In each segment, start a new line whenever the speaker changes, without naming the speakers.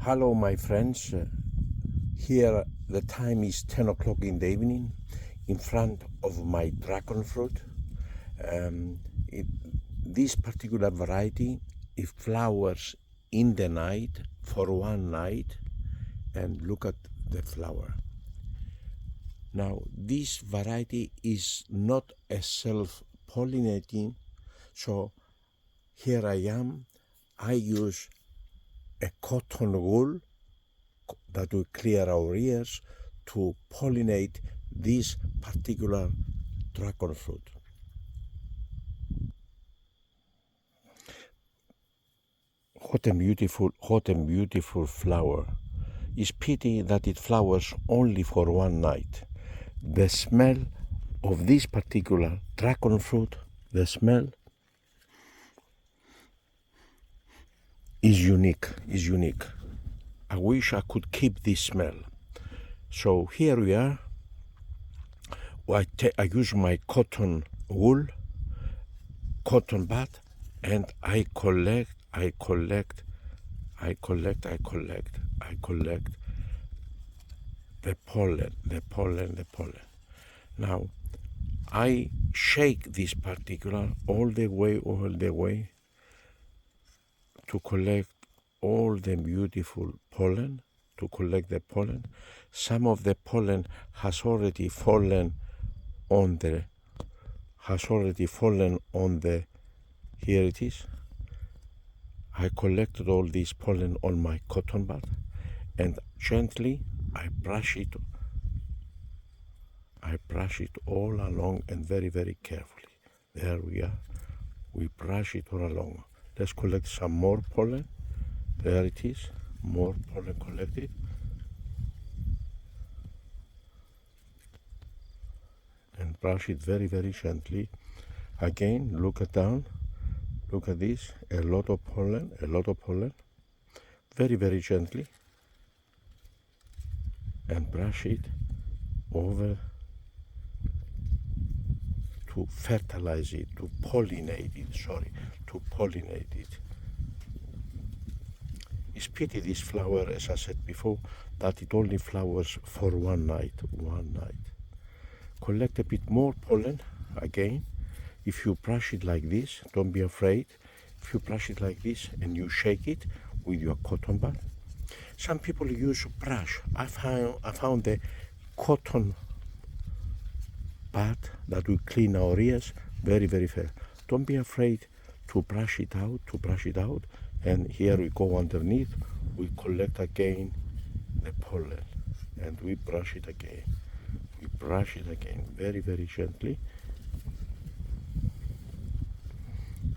Hello, my friends. Here the time is 10 o'clock in the evening in front of my dragon fruit. This particular variety, it flowers in the night for one night, and look at the flower. Now, this variety is not a self-pollinating, so here I am. I use a cotton wool that will clear our ears to pollinate this particular dragon fruit. What a beautiful flower. It's pity that it flowers only for one night. The smell of this particular dragon fruit, the smell is unique. I wish I could keep this smell. So here we are. I use my cotton wool, cotton bud, and I collect the pollen. Now, I shake this particular all the way to collect all the beautiful pollen, Some of the pollen has already fallen on the, here it is. I collected all this pollen on my cotton bud, and gently I brush it all along, and very carefully. There we are. We brush it all along. Let's collect some more pollen. There it is, more pollen collected. And brush it very gently. Again, look at this, a lot of pollen. Very gently. And brush it over to fertilize it, to pollinate it. It's pity this flower, as I said before, that it only flowers for one night. Collect a bit more pollen again. If you brush it like this, don't be afraid. If you brush it like this and you shake it with your cotton bud. Some people use brush. I found the cotton bud that will clean our ears very fair. Don't be afraid to brush it out. And here we go underneath. We collect again the pollen, and we brush it again. Very gently.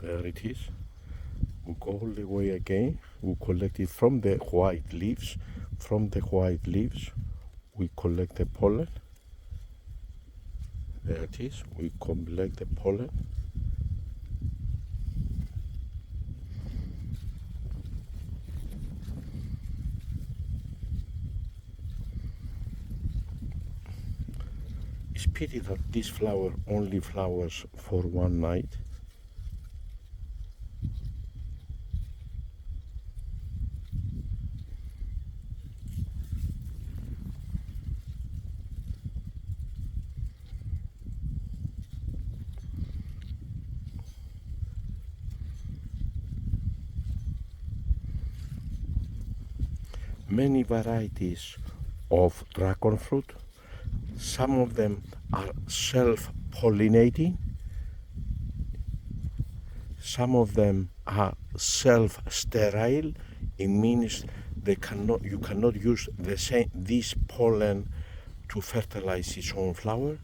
There it is. We go all the way again. We collect it from the white leaves. We collect the pollen. There it is. We collect the pollen. It's pity that this flower only flowers for one night. Many varieties of dragon fruit. Some of them are self-pollinating. Some of them are self-sterile. It means you cannot use this pollen to fertilize its own flower.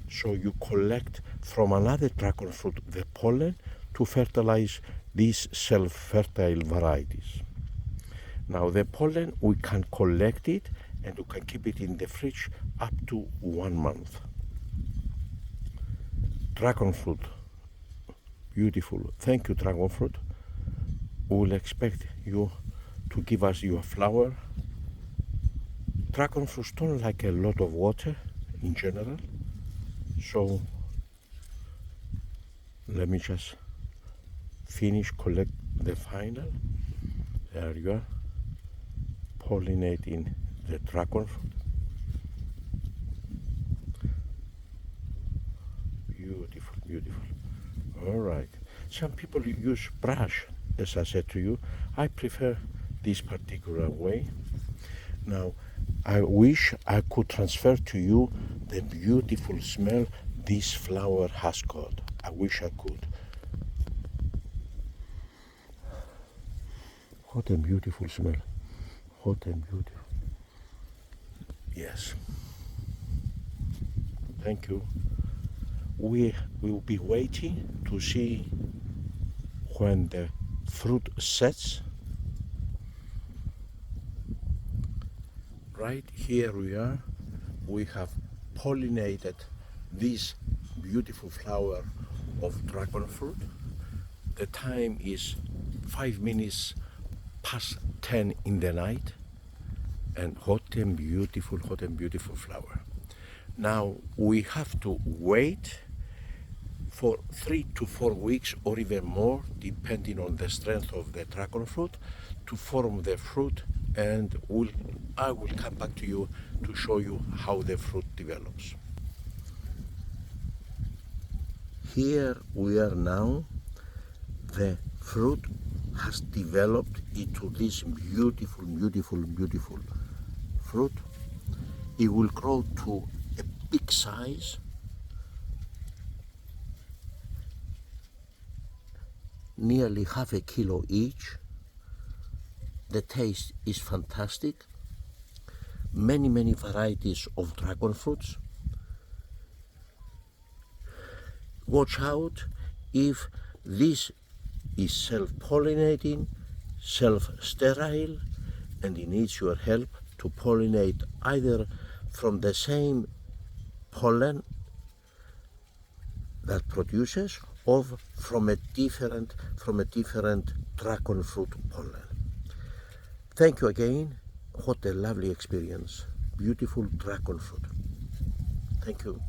So you collect from another dragon fruit the pollen to fertilize these self-fertile varieties. Now the pollen, we can collect it and we can keep it in the fridge up to 1 month. Dragon fruit, beautiful. Thank you, dragon fruit. We will expect you to give us your flower. Dragon fruits don't like a lot of water in general, so let me just collect the final. There you are. pollinating the dragon fruit. Beautiful, beautiful. All right. Some people use brush, as I said to you. I prefer this particular way. Now, I wish I could transfer to you the beautiful smell this flower has got. I wish I could. What a beautiful smell. What and beautiful. Yes. Thank you. We will be waiting to see when the fruit sets. Right here we are. We have pollinated this beautiful flower of dragon fruit. The time is 5 minutes past 10 in the night, and hot and beautiful flower. Now we have to wait for 3 to 4 weeks or even more, depending on the strength of the dragon fruit, to form the fruit, and I will come back to you to show you how the fruit develops. Here we are now. The fruit has developed into this beautiful fruit. It will grow to a big size, nearly half a kilo each. The taste is fantastic. Many varieties of dragon fruits. Watch out if this is self-pollinating, self-sterile, and it needs your help to pollinate either from the same pollen that produces or from a different dragon fruit pollen. Thank you again. What a lovely experience. Beautiful dragon fruit. Thank you.